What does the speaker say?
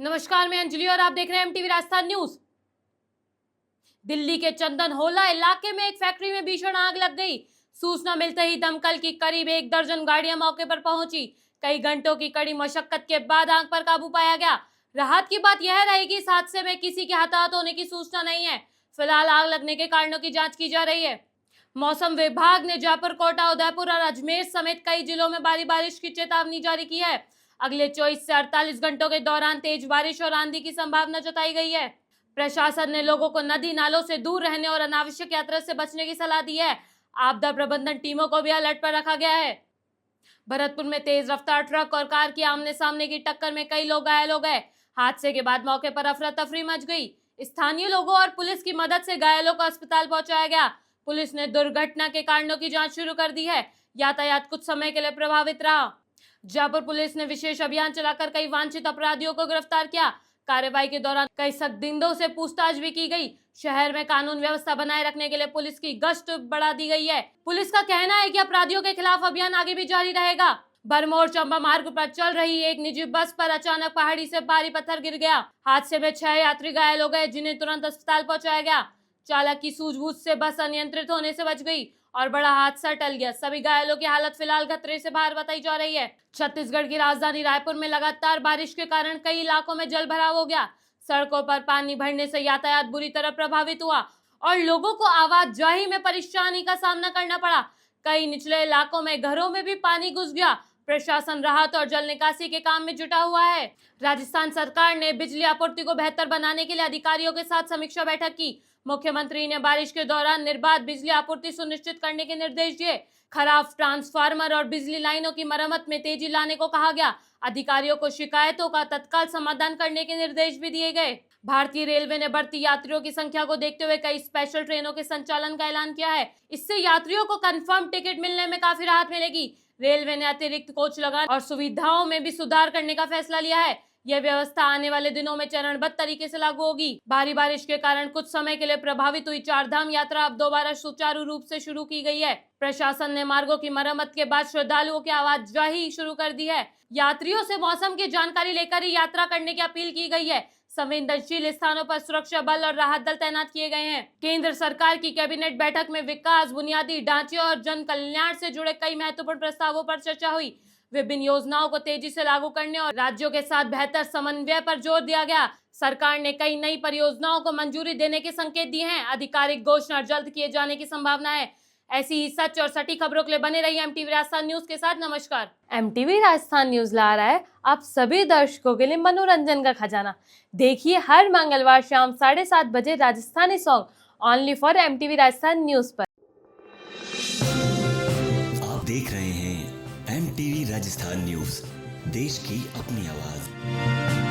नमस्कार, मैं अंजलि और आप देख रहे हैं एमटीवी राजस्थान न्यूज। दिल्ली के चंदन होला इलाके में एक फैक्ट्री में भीषण आग लग गई। सूचना मिलते ही दमकल की करीब 1 दर्जन गाड़ियां मौके पर पहुंची। कई घंटों की कड़ी मशक्कत के बाद आग पर काबू पाया गया। राहत की बात यह रही कि इस हादसे में किसी के हताहत होने की सूचना नहीं है। फिलहाल आग लगने के कारणों की जांच की जा रही है। मौसम विभाग ने जयपुर, कोटा, उदयपुर और अजमेर समेत कई जिलों में भारी बारिश की चेतावनी जारी की है। अगले 24 से 48 घंटों के दौरान तेज बारिश और आंधी की संभावना जताई गई है। प्रशासन ने लोगों को नदी नालों से दूर रहने और अनावश्यक यात्रा से बचने की सलाह दी है। आपदा प्रबंधन टीमों को भी अलर्ट पर रखा गया है। भरतपुर में तेज रफ्तार ट्रक और कार की आमने सामने की टक्कर में कई लोग घायल हो गए। हादसे के बाद मौके पर अफरा तफरी मच गई। स्थानीय लोगों और पुलिस की मदद से घायलों को अस्पताल पहुंचाया गया। पुलिस ने दुर्घटना के कारणों की जांच शुरू कर दी है। यातायात कुछ समय के लिए प्रभावित रहा। जयपुर पुलिस ने विशेष अभियान चलाकर कई वांछित अपराधियों को गिरफ्तार किया। कार्रवाई के दौरान कई संदिग्धों से पूछताछ भी की गई। शहर में कानून व्यवस्था बनाए रखने के लिए पुलिस की गश्त बढ़ा दी गई है। पुलिस का कहना है कि अपराधियों के खिलाफ अभियान आगे भी जारी रहेगा। भरमौर चंबा मार्ग पर चल रही एक निजी बस पर अचानक पहाड़ी से भारी पत्थर गिर गया। हादसे में 6 यात्री घायल हो गए, जिन्हें तुरंत अस्पताल पहुंचाया गया। चालक की सूझबूझ से बस अनियंत्रित होने से बच गई और बड़ा हादसा टल गया। सभी घायलों की हालत फिलहाल खतरे से बाहर बताई जा रही है। छत्तीसगढ़ की राजधानी रायपुर में लगातार बारिश के कारण कई इलाकों में जल भराव हो गया। सड़कों पर पानी भरने से यातायात बुरी तरह प्रभावित हुआ और लोगों को आवाजाही में परेशानी का सामना करना पड़ा। कई निचले इलाकों में घरों में भी पानी घुस गया। प्रशासन राहत और जल निकासी के काम में जुटा हुआ है। राजस्थान सरकार ने बिजली आपूर्ति को बेहतर बनाने के लिए अधिकारियों के साथ समीक्षा बैठक की। मुख्यमंत्री ने बारिश के दौरान निर्बाध बिजली आपूर्ति सुनिश्चित करने के निर्देश दिए। खराब ट्रांसफार्मर और बिजली लाइनों की मरम्मत में तेजी लाने को कहा गया। अधिकारियों को शिकायतों का तत्काल समाधान करने के निर्देश भी दिए गए। भारतीय रेलवे ने बढ़ती यात्रियों की संख्या को देखते हुए कई स्पेशल ट्रेनों के संचालन का ऐलान किया है। इससे यात्रियों को कंफर्म टिकट मिलने में काफी राहत मिलेगी। रेलवे ने अतिरिक्त कोच लगाने और सुविधाओं में भी सुधार करने का फैसला लिया है। यह व्यवस्था आने वाले दिनों में चरणबद्ध तरीके से लागू होगी। भारी बारिश के कारण कुछ समय के लिए प्रभावित हुई चारधाम यात्रा अब दोबारा सुचारू रूप से शुरू की गई है। प्रशासन ने मार्गों की मरम्मत के बाद श्रद्धालुओं की आवाजाही शुरू कर दी है। यात्रियों से मौसम की जानकारी लेकर ही यात्रा करने की अपील की गई है। संवेदनशील स्थानों पर सुरक्षा बल और राहत दल तैनात किए गए हैं। केंद्र सरकार की कैबिनेट बैठक में विकास, बुनियादी ढांचे और जन कल्याण से जुड़े कई महत्वपूर्ण प्रस्तावों पर चर्चा हुई। विभिन्न योजनाओं को तेजी से लागू करने और राज्यों के साथ बेहतर समन्वय पर जोर दिया गया। सरकार ने कई नई परियोजनाओं को मंजूरी देने के संकेत दिए हैं। आधिकारिक घोषणा जल्द किए जाने की संभावना है। ऐसी ही सच और सटीक खबरों के लिए बने रहिए एमटीवी राजस्थान न्यूज के साथ। नमस्कार। एमटीवी राजस्थान न्यूज ला रहा है आप सभी दर्शकों के लिए मनोरंजन का खजाना। देखिए हर मंगलवार शाम 7:30 बजे Rajasthani song only for MTV Rajasthan news पर। आप देख रहे हैं एमटीवी राजस्थान न्यूज, देश की अपनी आवाज।